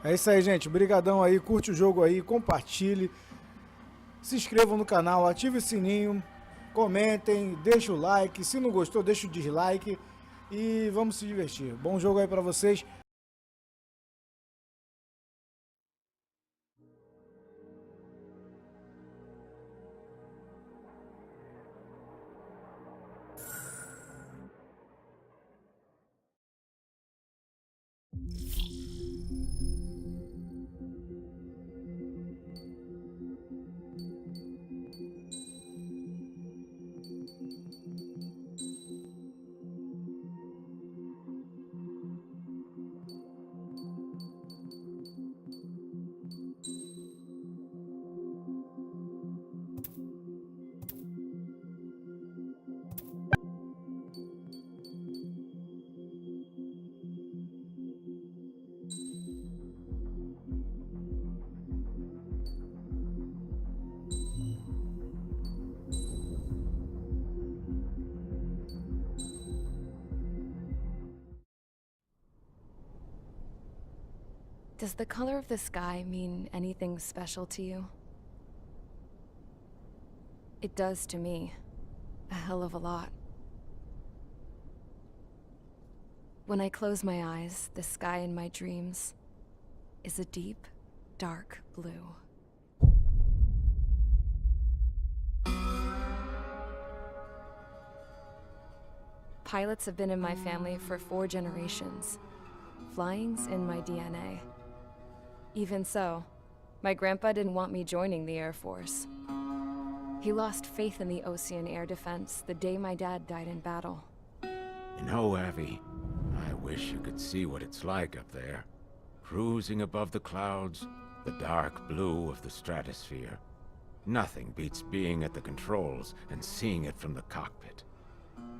É isso aí, gente. Brigadão aí. Curte o jogo aí, compartilhe. Se inscrevam no canal, ative o sininho, comentem, deixa o like. Se não gostou, deixa o dislike. E vamos se divertir. Bom jogo aí pra vocês. Does the color of the sky mean anything special to you? It does to me. A hell of a lot. When I close my eyes, the sky in my dreams is a deep, dark blue. Pilots have been in my family for 4 generations. Flying's in my DNA. Even so, my grandpa didn't want me joining the Air Force. He lost faith in the Ocean Air Defense the day my dad died in battle. You know, Abby, I wish you could see what it's like up there. Cruising above the clouds, the dark blue of the stratosphere. Nothing beats being at the controls and seeing it from the cockpit.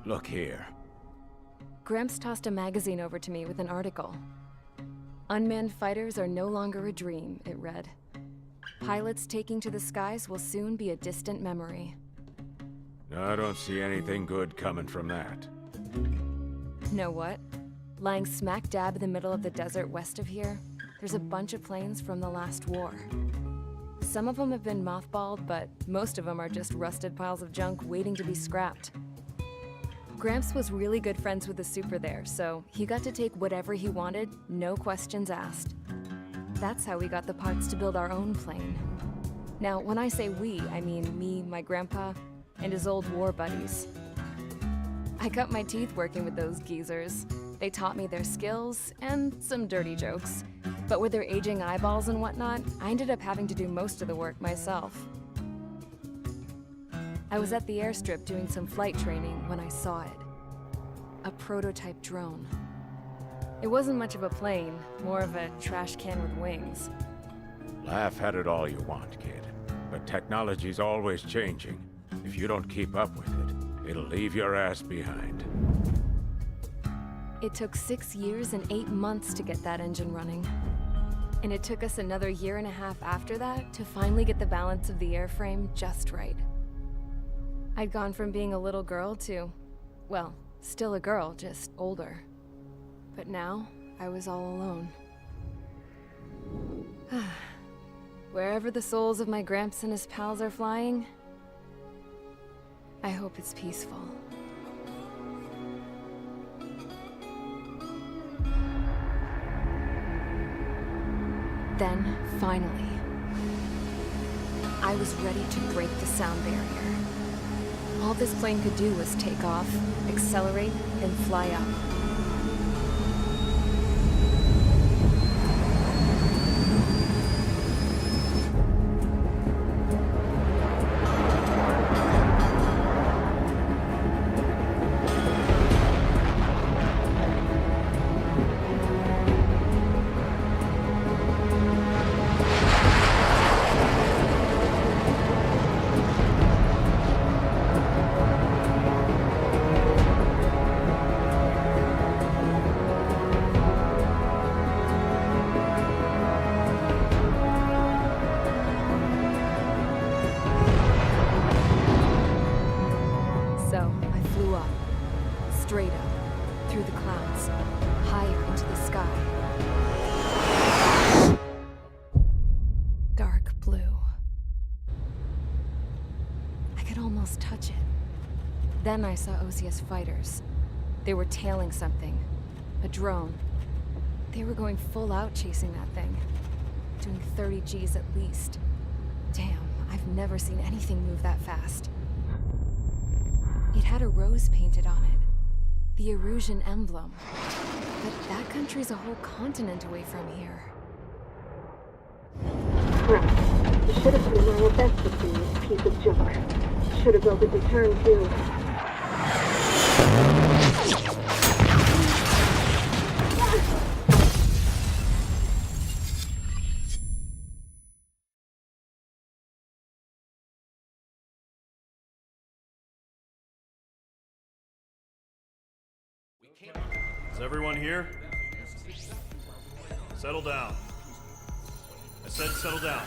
Look here. Gramps tossed a magazine over to me with an article. Unmanned fighters are no longer a dream, it read. Pilots taking to the skies will soon be a distant memory. I don't see anything good coming from that. Know what? Lying smack dab in the middle of the desert west of here, there's a bunch of planes from the last war. Some of them have been mothballed, but most of them are just rusted piles of junk waiting to be scrapped. Gramps was really good friends with the super there, so he got to take whatever he wanted, no questions asked. That's how we got the parts to build our own plane. Now, when I say we, I mean me, my grandpa, and his old war buddies. I cut my teeth working with those geezers. They taught me their skills, and some dirty jokes. But with their aging eyeballs and whatnot, I ended up having to do most of the work myself. I was at the airstrip doing some flight training when I saw it. A prototype drone. It wasn't much of a plane, more of a trash can with wings. Laugh at it all you want, kid. But technology's always changing. If you don't keep up with it, it'll leave your ass behind. It took 6 years and 8 months to get that engine running. And it took us another 1.5 years after that to finally get the balance of the airframe just right. I'd gone from being a little girl to, well, still a girl, just older. But now, I was all alone. Wherever the souls of my Gramps and his pals are flying, I hope it's peaceful. Then, finally, I was ready to break the sound barrier. All this plane could do was take off, accelerate, and fly up. So, I flew up, straight up, through the clouds, higher into the sky. almost touch it. Then I saw Osius fighters. They were tailing something. A drone. They were going full out chasing that thing. Doing 30 Gs at least. Damn, I've never seen anything move that fast. It had a rose painted on it. The Erusian emblem. But that country's a whole continent away from here. Crap. You should have been my best with this piece of junk. Should have built a return too. Is everyone here? Settle down. I said settle down.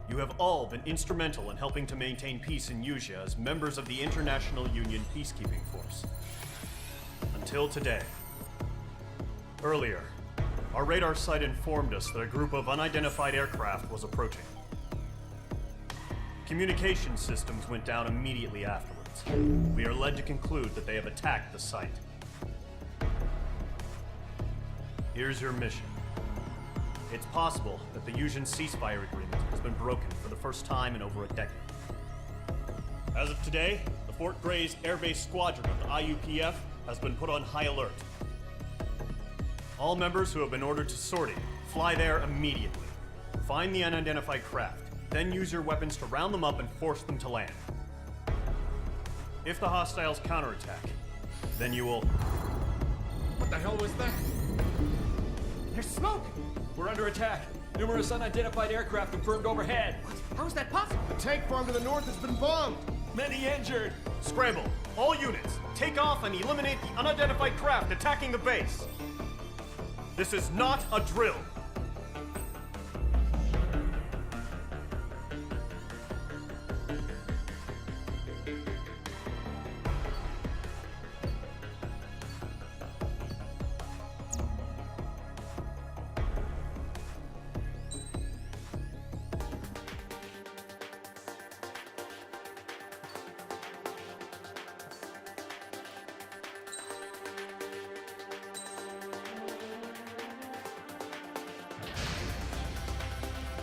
You have all been instrumental in helping to maintain peace in Usea as members of the International Union Peacekeeping Force. Until today. Earlier, our radar site informed us that a group of unidentified aircraft was approaching. Communication systems went down immediately afterwards. We are led to conclude that they have attacked the site. Here's your mission. It's possible that the Usian ceasefire agreement has been broken for the first time in over a decade. As of today, the Fort Grays Air Base Squadron of the IUPF has been put on high alert. All members who have been ordered to sortie, fly there immediately. Find the unidentified craft, then use your weapons to round them up and force them to land. If the hostiles counterattack, then you will... What the hell was that? There's smoke! We're under attack. Numerous unidentified aircraft confirmed overhead. What? How is that possible? The tank farm to the north has been bombed! Many injured. Scramble! All units, take off and eliminate the unidentified craft attacking the base! This is not a drill!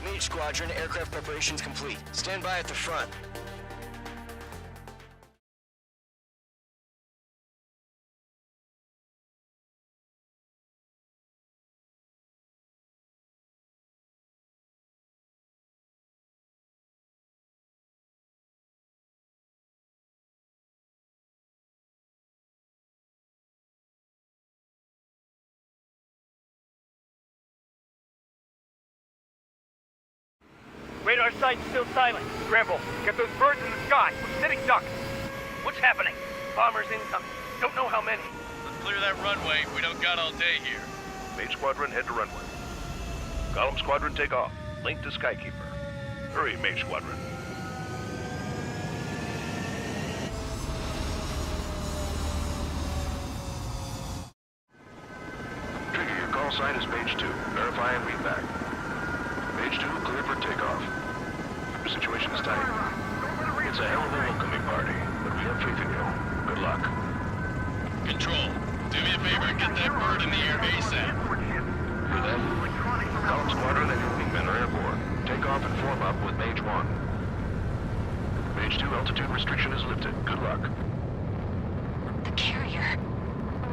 Mage Squadron, aircraft preparations complete. Stand by at the front. Radar site's still silent. Scramble. Get those birds in the sky. We're sitting ducks. What's happening? Bombers incoming. Don't know how many. Let's clear that runway. We don't got all day here. Mage Squadron, head to runway. Golem Squadron, take off. Link to Skykeeper. Hurry, Mage Squadron. Trigger, your call sign is Mage 2. Verify and read back. Mage 2, clear for takeoff. The situation is tight. It's a hell of a welcoming party, but we have faith in you. Good luck. Control, do me a favor and get that bird in the air ASAP. For them, Golem Squadron and your wingmen are airborne. Take off and form up with Mage 1. Mage 2, altitude restriction is lifted. Good luck. The carrier.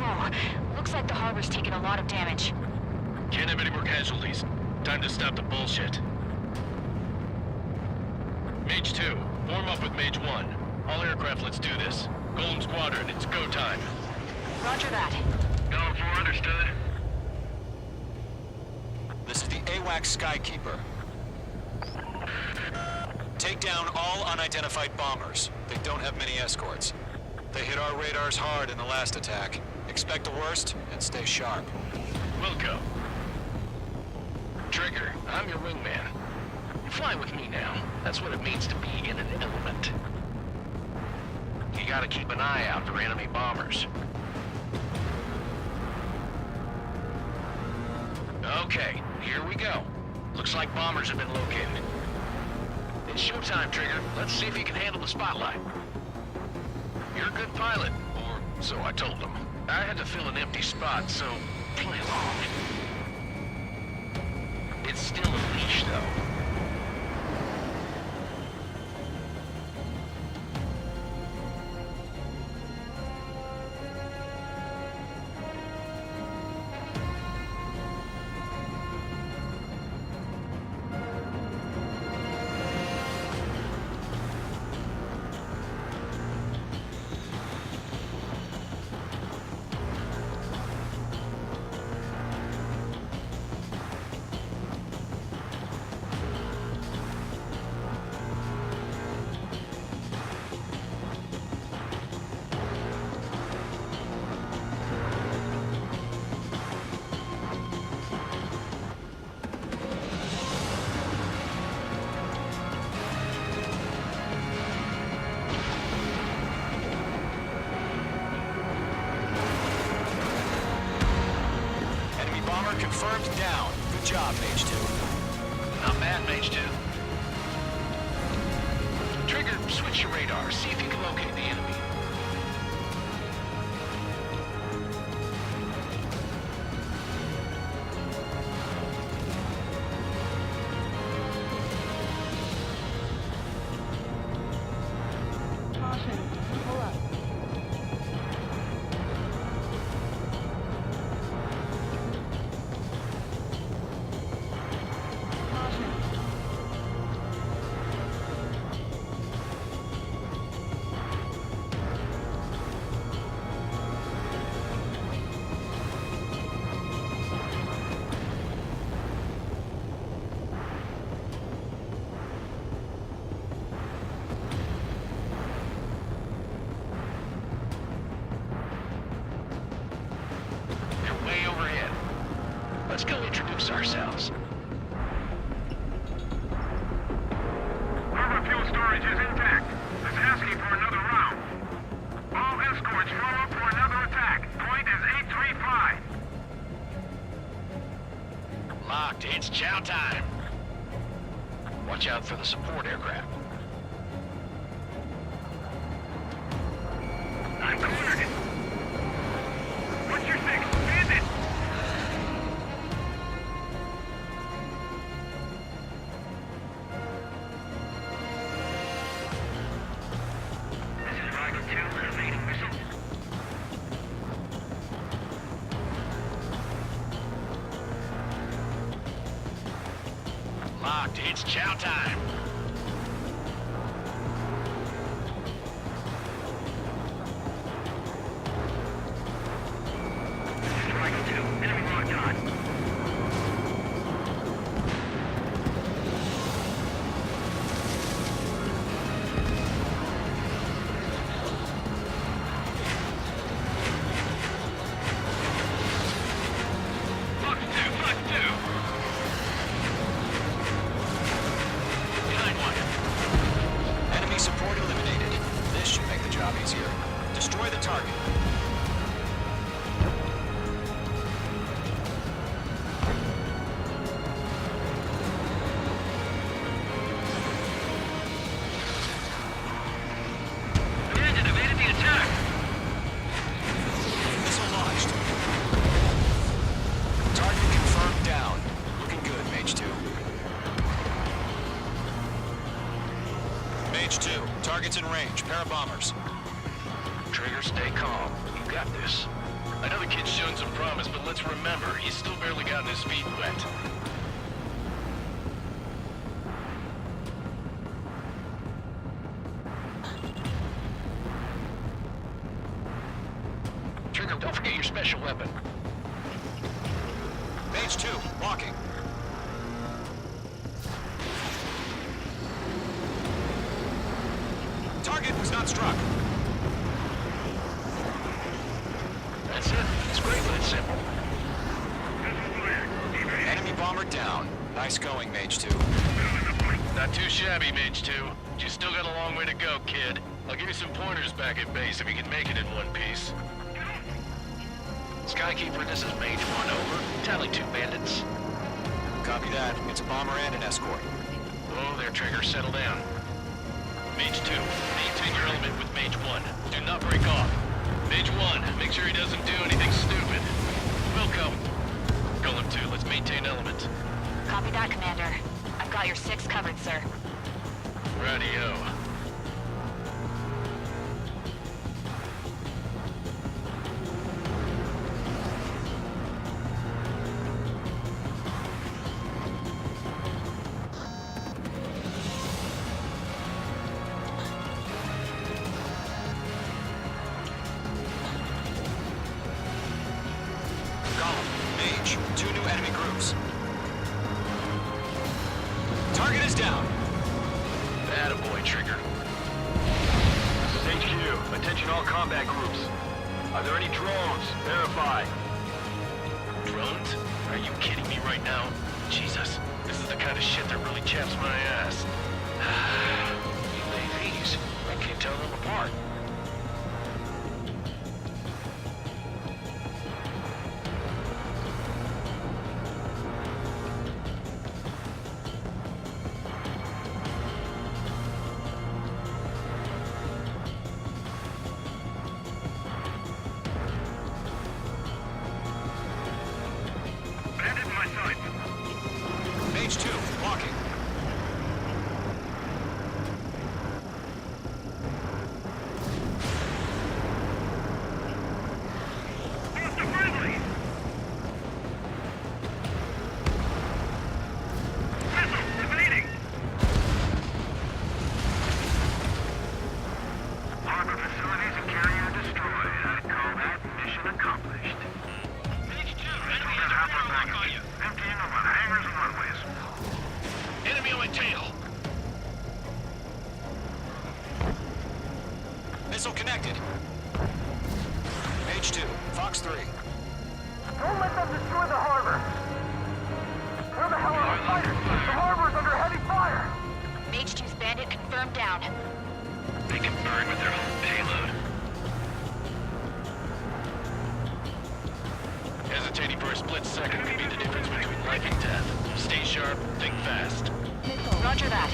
Whoa, looks like the harbor's taken a lot of damage. Can't have any more casualties. Time to stop the bullshit. Mage 2, form up with Mage 1. All aircraft, let's do this. Golem Squadron, it's go time. Roger that. Golem 4, understood. This is the AWACS Skykeeper. Take down all unidentified bombers. They don't have many escorts. They hit our radars hard in the last attack. Expect the worst and stay sharp. Wilco. Trigger, I'm your wingman. Fly with me now. That's what it means to be in an element. You gotta keep an eye out for enemy bombers. Okay, here we go. Looks like bombers have been located. It's showtime, Trigger. Let's see if he can handle the spotlight. You're a good pilot, or so I told him. I had to fill an empty spot, so play along. It's still a leash, though. Confirmed down. Good job, Mage 2. Not bad, Mage 2. Trigger, switch your radar. See if you can locate the enemy. Caution. Pull up. Let's go introduce ourselves. Harbor fuel storage is intact. It's asking for another round. All escorts form up for another attack. Point is 835. Locked. It's chow time. Watch out for the support aircraft. I'm cornered. What's your fix? Bandit! Locked. It's chow time. Strike 2. Enemy locked on. Enemy support eliminated. This should make the job easier. Destroy the target. Bandit evaded the attack. Missile launched. Target confirmed down. Looking good, Mage 2. Mage 2, target's in range. Parabombers. Trigger, stay calm. You got this. I know the kid's shown some promise, but let's remember, he's still barely gotten his feet wet. Trigger, don't forget your special weapon. Mage 2, walking. Target was not struck. That's it. It's great, but it's simple. Enemy bomber down. Nice going, Mage 2. Not too shabby, Mage 2. But you still got a long way to go, kid. I'll give you some pointers back at base if you can make it in one piece. Skykeeper, this is Mage 1, over. Tally 2 bandits. Copy that. It's a bomber and an escort. Whoa there, Trigger. Settle down. Mage 2, maintain your element with Mage 1. Do not break off. Mage 1, make sure he doesn't do anything stupid. Welcome. Golem 2, let's maintain element. Copy that, Commander. I've got your 6 covered, sir. Radio. Golem, Mage, 2 new enemy groups. Target is down. Attaboy, Trigger. This is HQ. Attention all combat groups. Are there any drones? Verify. Drones? Are you kidding me right now? Jesus, this is the kind of shit that really chaps my ass. UAVs. I can't tell them apart. Bandit in my sight. Mage 2, walking. Hostile friendly! Missile evading! Harbor facilities and carrier destroyed. I'd call that mission accomplished. Mage 2, enemy has a radar lock on you. Emptying them on hangars and runways. Enemy on my tail. Missile connected. Mage 2, Fox 3. Don't let them destroy the harbor! Where the hell are our fighters? The harbor's under heavy fire! Mage 2's bandit confirmed down. They can burn with their whole payload. Hesitating for a split second could be the difference between life and death. Stay sharp, think fast. Roger that.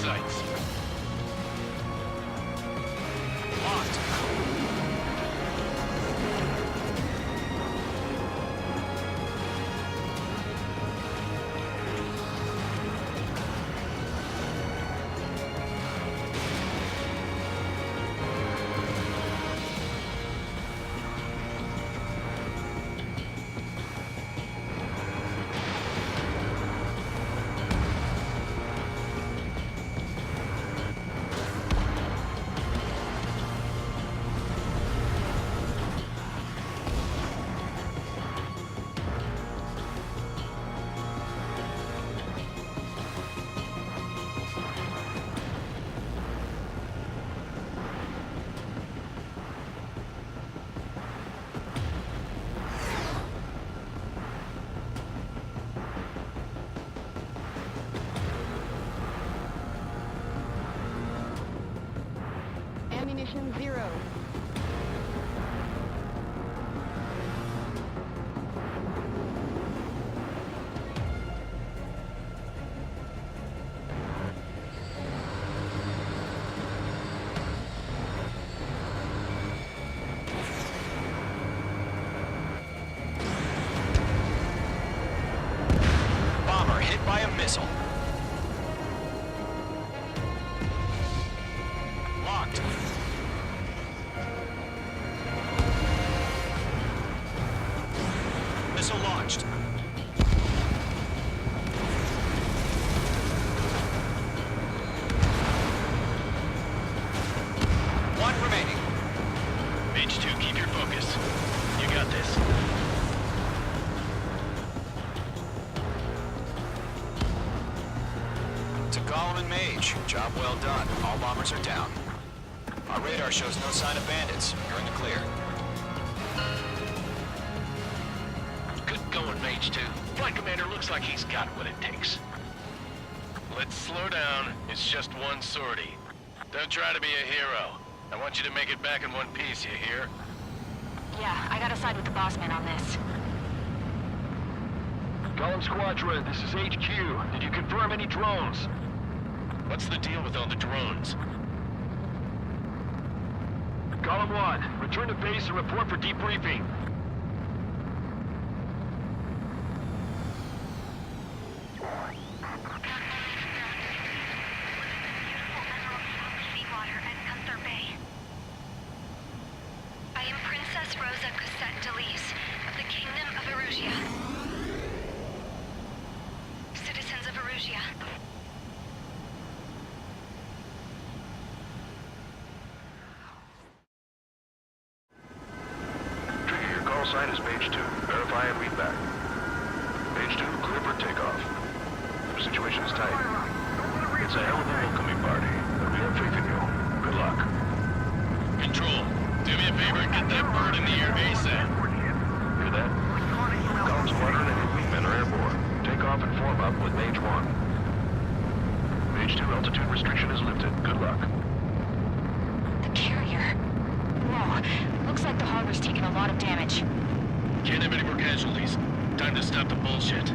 sights. Locked. Ammunition 0. Bomber hit by a missile. Locked. Missile launched. One remaining. Mage 2, keep your focus. You got this. To Gollum and Mage, job well done. All bombers are down. Our radar shows no sign of bandits. You're in the clear. Good going, Mage 2. Flight Commander looks like he's got what it takes. Let's slow down. It's just one sortie. Don't try to be a hero. I want you to make it back in one piece, you hear? Yeah, I gotta side with the boss man on this. Gollum Squadron, this is HQ. Did you confirm any drones? What's the deal with all the drones? Gollum 1, return to base and report for debriefing. I am Princess Rosa Cassette Delise of the Kingdom of Erusia. Citizens of Erusia. Trigger, your call sign is Mage 2. Verify and read back. Mage 2, clear for takeoff. The situation is tight. It's a hell of a welcoming party, but we have faith in you. Good luck. Control, do me a favor and get that bird in the air ASAP. Hear that? Gollum Squadron and your wingmen are airborne. Take off and form up with Mage 1. Mage 2 altitude restriction is lifted. Good luck. The carrier. Whoa, looks like the harbor's taken a lot of damage. Can't have any more casualties. Time to stop the bullshit.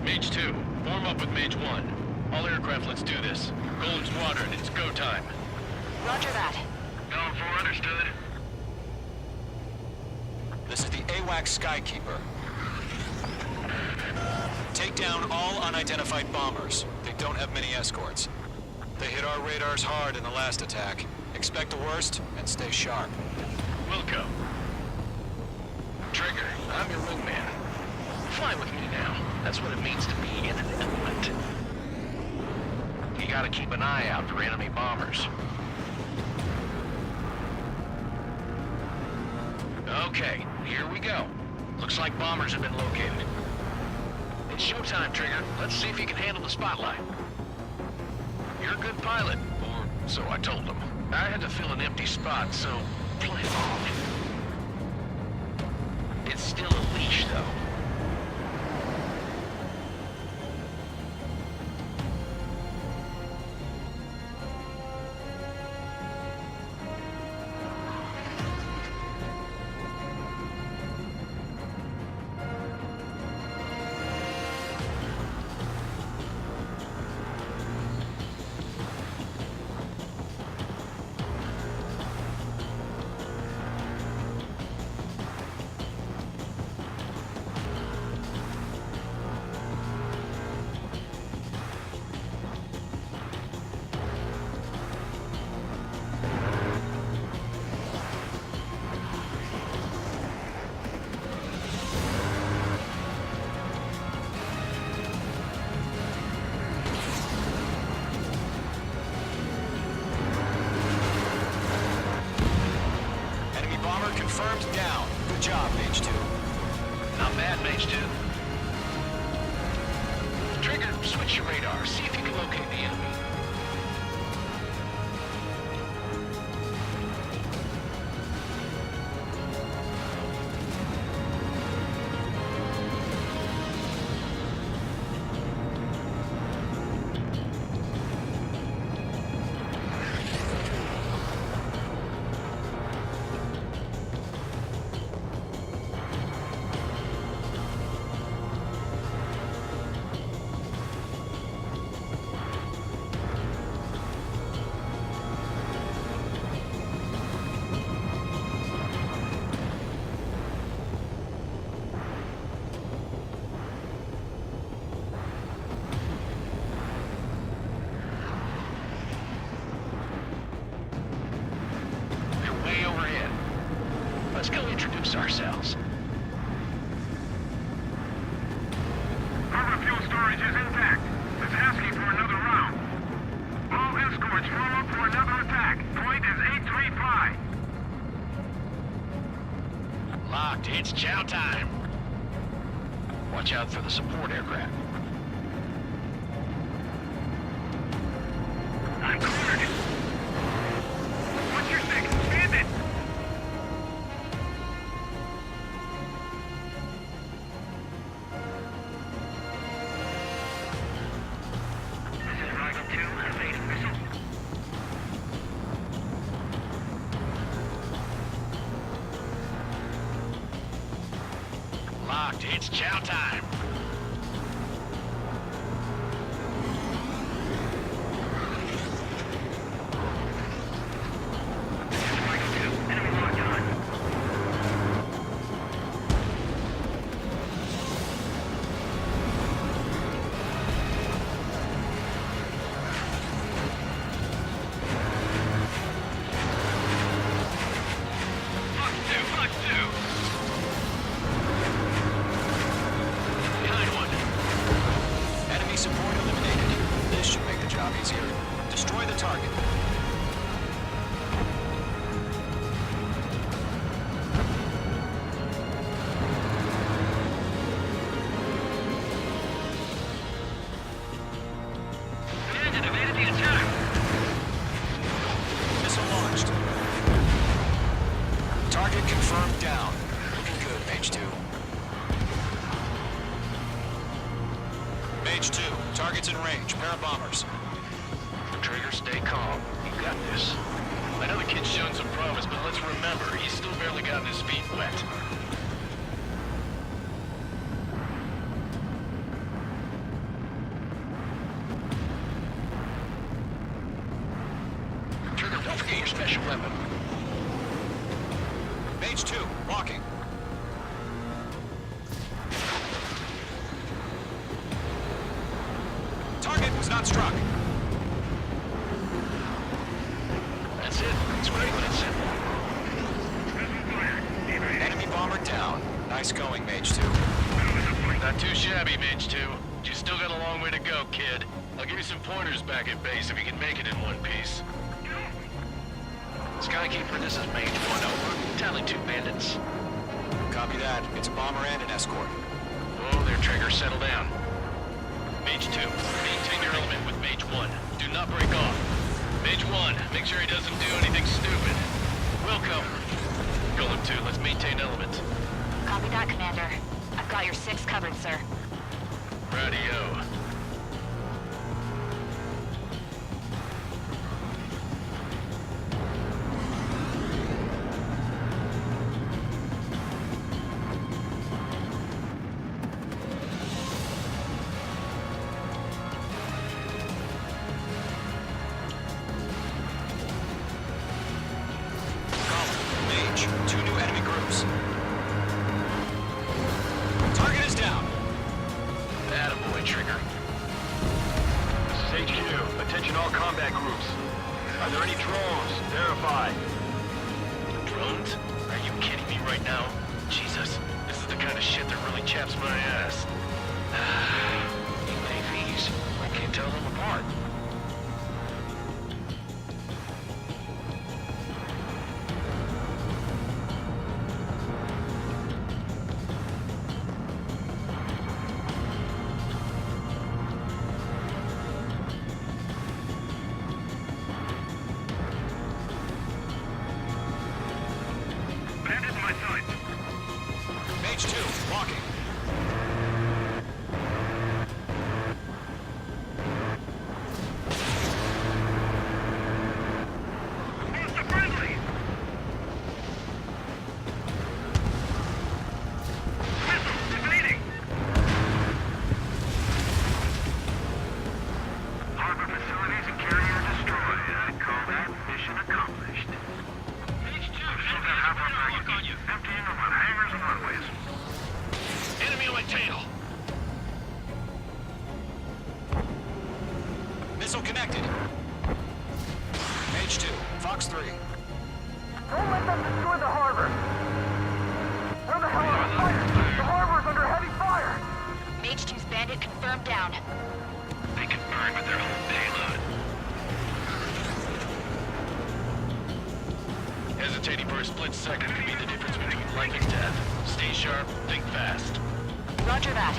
Mage 2, form up with Mage 1. All aircraft, let's do this. Golden Squadron, it's go time. Roger that. Gollum 4, understood. This is the AWACS Skykeeper. Take down all unidentified bombers. They don't have many escorts. They hit our radars hard in the last attack. Expect the worst and stay sharp. Wilco. Trigger, I'm your wingman. Fly with me now. That's what it means to be in an element. You gotta keep an eye out for enemy bombers. Okay, here we go. Looks like bombers have been located. It's showtime, Trigger. Let's see if you can handle the spotlight. You're a good pilot, or so I told them. I had to fill an empty spot, so play along. It's still a leash, though. confirmed down. Good job, Mage 2. Not bad, Mage 2. Trigger, switch your radar. See if you can locate the enemy. Let's go introduce ourselves. Our fuel storage is intact. It's asking for another round. All escorts form up for another attack. Point is 835. Locked. It's chow time. Watch out for the support aircraft. I'm cornered. What's your six? Stand it! This is Roger 2, evading missile. Locked. It's chow time. Enemy support eliminated. This should make the job easier. Destroy the target. Bandit evaded the attack. Missile launched. Target confirmed down. Looking good, Mage 2. Mage 2, target's in range. Parabombers. Trigger, stay calm. You got this. I know the kid's shown some promise, but let's remember, he's still barely gotten his feet wet. Trigger, don't forget your special weapon. Mage 2, walking. Target was not struck. That's it. It's great when it's simple. Enemy bomber down. Nice going, Mage 2. Not too shabby, Mage 2. But you still got a long way to go, kid. I'll give you some pointers back at base if you can make it in one piece. Skykeeper, this is Mage 1 over. Tally 2 bandits. Copy that. It's a bomber and an escort. Whoa there, Trigger. Settle down. Mage 2, maintain your element with Mage 1. Do not break off. Mage 1, make sure he doesn't do anything stupid. Welcome. Golem 2, let's maintain element. Copy that, Commander. I've got your 6 covered, sir. Radio. Mage, 2 new enemy groups. Target is down. Attaboy, Trigger. This is HQ. Attention all combat groups. Are there any drones? Verify. Drones? Are you kidding me right now? Jesus, this is the kind of shit that really chaps my ass. UAVs. I can't tell them apart. Mage 2, walking. Mr. Friendly! Missile defeating! Harbor facilities and carrier destroyed. I'd call that mission accomplished. Mage 2, Shield enemy that has a half radar lock on you. emptying them on hangars and runways. Enemy on my tail. Missile connected. Mage 2, Fox 3. Don't let them destroy the harbor! Where the hell are the fighters? The harbor's under heavy fire! Mage 2's bandit confirmed down. They can burn with their whole payload. Hesitating for a split second could be the difference between life and death. Stay sharp, think fast. Roger that.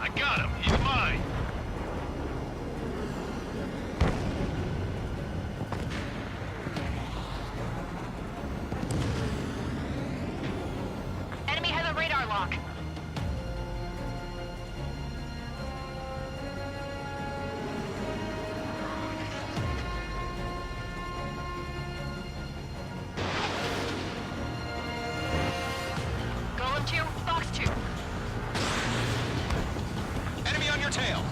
I got him. He's mine. Enemy has a radar lock. Golem 2, Fox 2. Enemy on your tail.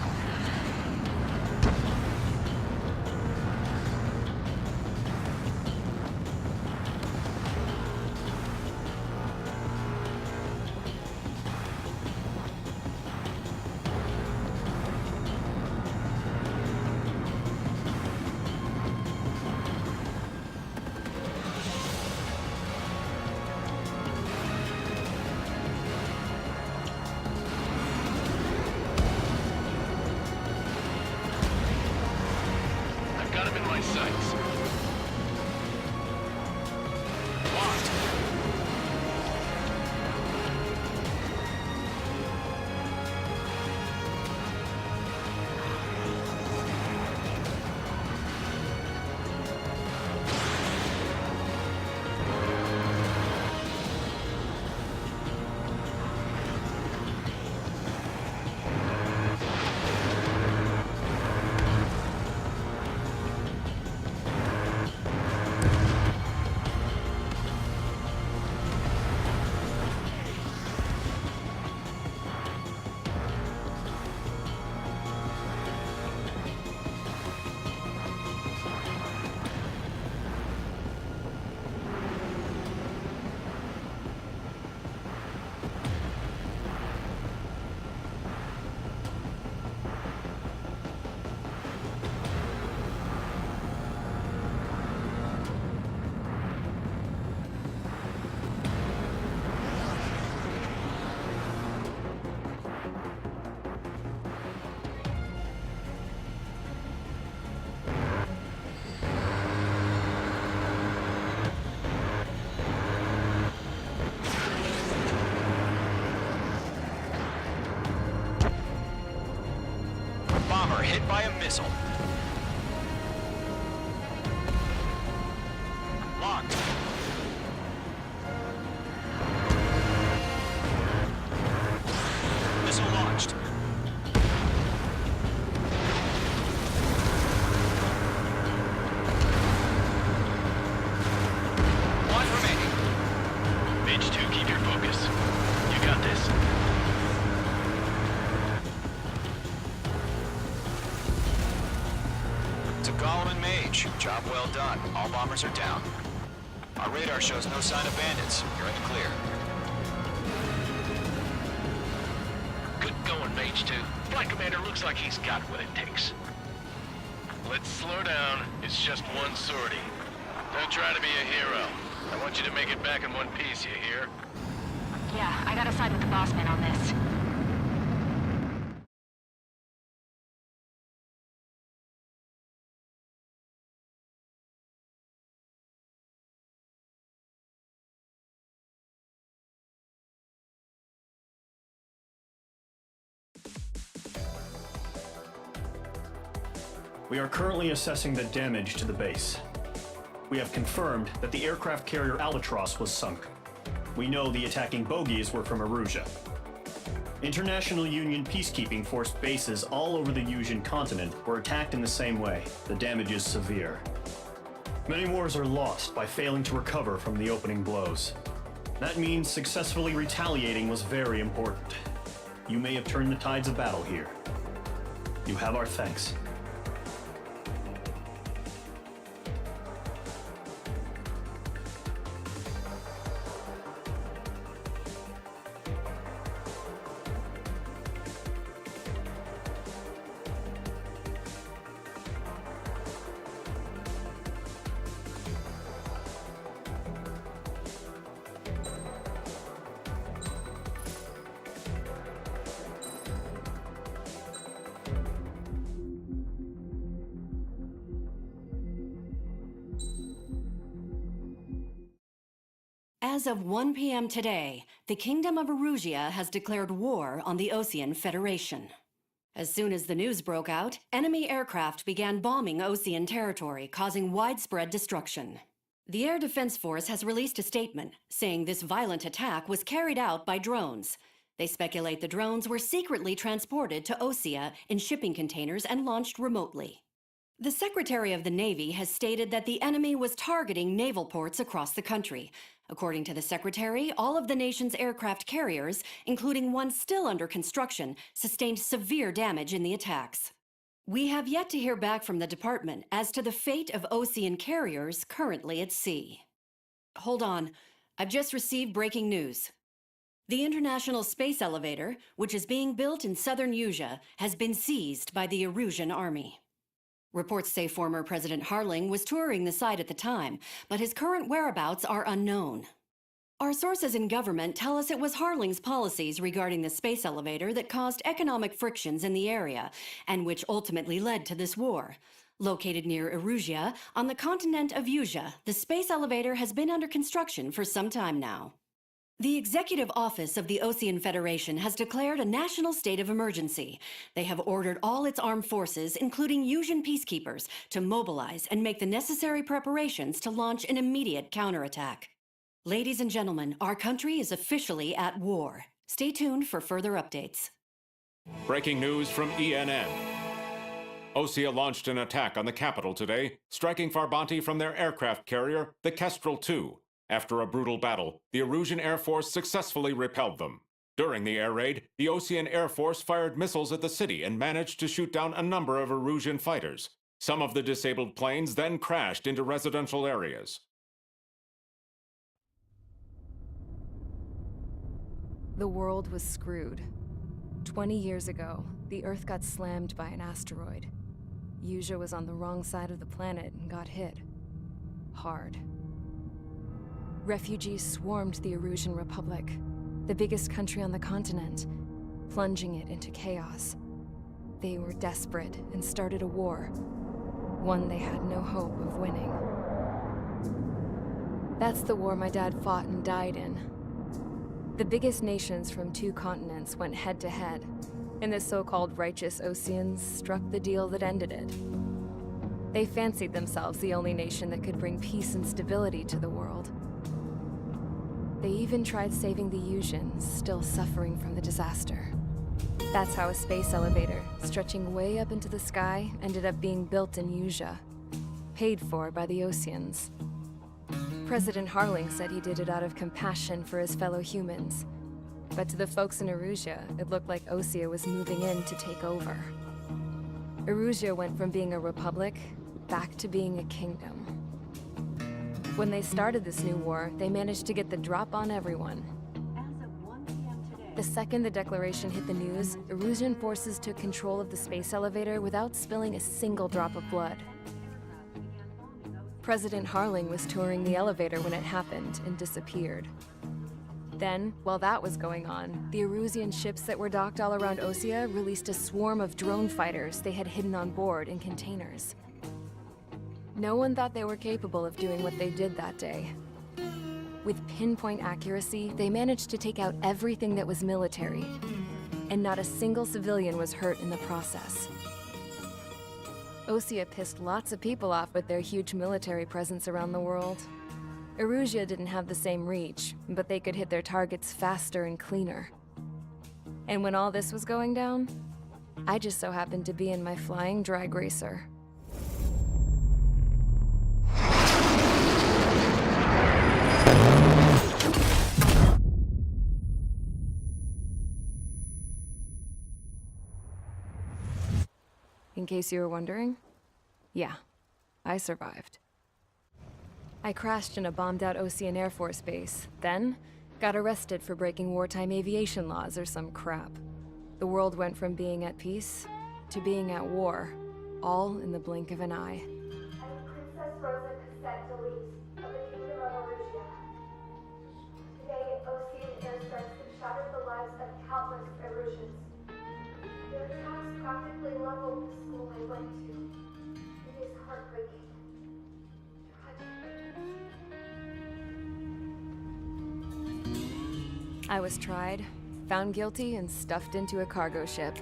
bomber hit by a missile. Locked. Missile launched. One remaining. Mage 2, keep your focus. You got this. To Gollum and Mage, job well done. All bombers are down. Our radar shows no sign of bandits. You're in the clear. Good going, Mage 2. Flight Commander looks like he's got what it takes. Let's slow down. It's just one sortie. Don't try to be a hero. I want you to make it back in one piece, you hear? Yeah, I gotta side with the boss man on this. We are currently assessing the damage to the base. We have confirmed that the aircraft carrier Albatross was sunk. We know the attacking bogies were from Erusia. International Union peacekeeping force bases all over the Yusian continent were attacked in the same way. The damage is severe. Many wars are lost by failing to recover from the opening blows. That means successfully retaliating was very important. You may have turned the tides of battle here. You have our thanks. As of 1 p.m. today, the Kingdom of Erusia has declared war on the Osean Federation. As soon as the news broke out, enemy aircraft began bombing Osean territory, causing widespread destruction. The Air Defense Force has released a statement saying this violent attack was carried out by drones. They speculate the drones were secretly transported to Osea in shipping containers and launched remotely. The Secretary of the Navy has stated that the enemy was targeting naval ports across the country. According to the Secretary, all of the nation's aircraft carriers, including one still under construction, sustained severe damage in the attacks. We have yet to hear back from the department as to the fate of Osean carriers currently at sea. Hold on, I've just received breaking news. The International Space Elevator, which is being built in southern Yusia, has been seized by the Erusian army. Reports say former President Harling was touring the site at the time, but his current whereabouts are unknown. Our sources in government tell us it was Harling's policies regarding the space elevator that caused economic frictions in the area, and which ultimately led to this war. Located near Erusia, on the continent of Yusia, the space elevator has been under construction for some time now. The Executive Office of the Osean Federation has declared a national state of emergency. They have ordered all its armed forces, including Yusian peacekeepers, to mobilize and make the necessary preparations to launch an immediate counterattack. Ladies and gentlemen, our country is officially at war. Stay tuned for further updates. Breaking news from ENN. Osea launched an attack on the capital today, striking Farbanti from their aircraft carrier, the Kestrel II. After a brutal battle, the Erusian Air Force successfully repelled them. During the air raid, the Osean Air Force fired missiles at the city and managed to shoot down a number of Erusian fighters. Some of the disabled planes then crashed into residential areas. The world was screwed. 20 years ago, the Earth got slammed by an asteroid. Yusia was on the wrong side of the planet and got hit. Hard. Refugees swarmed the Erusian Republic, the biggest country on the continent, plunging it into chaos. They were desperate and started a war, one they had no hope of winning. That's the war my dad fought and died in. The biggest nations from 2 continents went head-to-head, and the so-called righteous Oseans struck the deal that ended it. They fancied themselves the only nation that could bring peace and stability to the world. They even tried saving the Yuuzhans, still suffering from the disaster. That's how a space elevator, stretching way up into the sky, ended up being built in Yuzha, paid for by the Oseans. President Harling said he did it out of compassion for his fellow humans. But to the folks in Erusea, it looked like Osea was moving in to take over. Erusea went from being a republic back to being a kingdom. When they started this new war, they managed to get the drop on everyone. The second the declaration hit the news, Erusian forces took control of the space elevator without spilling a single drop of blood. President Harling was touring the elevator when it happened and disappeared. Then, while that was going on, the Erusian ships that were docked all around Osea released a swarm of drone fighters they had hidden on board in containers. No one thought they were capable of doing what they did that day. With pinpoint accuracy, they managed to take out everything that was military, and not a single civilian was hurt in the process. Osea pissed lots of people off with their huge military presence around the world. Erusea didn't have the same reach, but they could hit their targets faster and cleaner. And when all this was going down, I just so happened to be in my flying drag racer. In case you were wondering, yeah, I survived. I crashed in a bombed-out Osean Air Force base, then got arrested for breaking wartime aviation laws or some crap. The world went from being at peace to being at war, all in the blink of an eye. Princess Rosa Cassette Delise of the Kingdom of Erusea. Today, Osean airstrikes have shattered the lives of countless Erusians. Their attacks practically leveled the school I went to. It is heartbreaking. I was tried, found guilty, and stuffed into a cargo ship.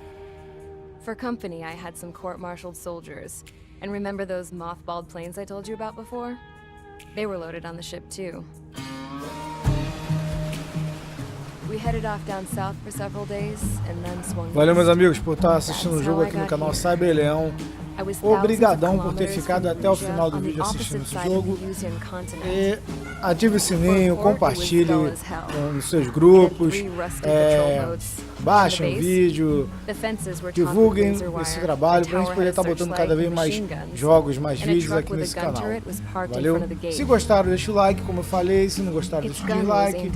For company, I had some court-martialed soldiers. And remember those mothballed planes I told you about before? They were loaded on the ship too. We headed off down south for several days, and then swung Valeu, meus west. amigos, por estar assistindo o jogo aqui no canal Cyberleão. Obrigadão por ter ficado até o final do vídeo assistindo esse jogo. E ative o sininho, compartilhe nos seus grupos, baixem o vídeo, divulguem esse trabalho para a gente poder estar botando cada vez mais jogos, mais vídeos aqui nesse canal. Valeu? Se gostaram, deixa o like, como eu falei. Se não gostaram, deixa o dislike.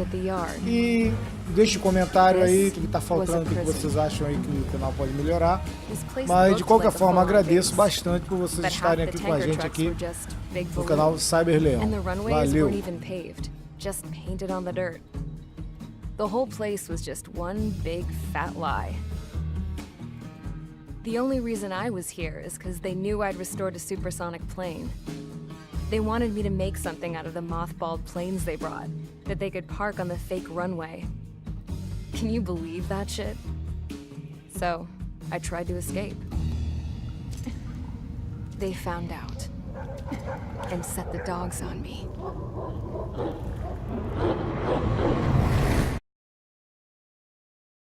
E deixe um comentário aí o que está faltando, o que vocês acham aí que o canal pode melhorar. Mas de qualquer forma, agradeço bastante por vocês estarem aqui com a gente aqui no canal Cyberleão. Valeu! Just painted on the dirt. The whole place was just one big fat lie. The only reason I was here is because they knew I'd restored a supersonic plane. They wanted me to make something out of the mothballed planes they brought, that they could park on the fake runway. Can you believe that shit? So, I tried to escape. They found out and set the dogs on me.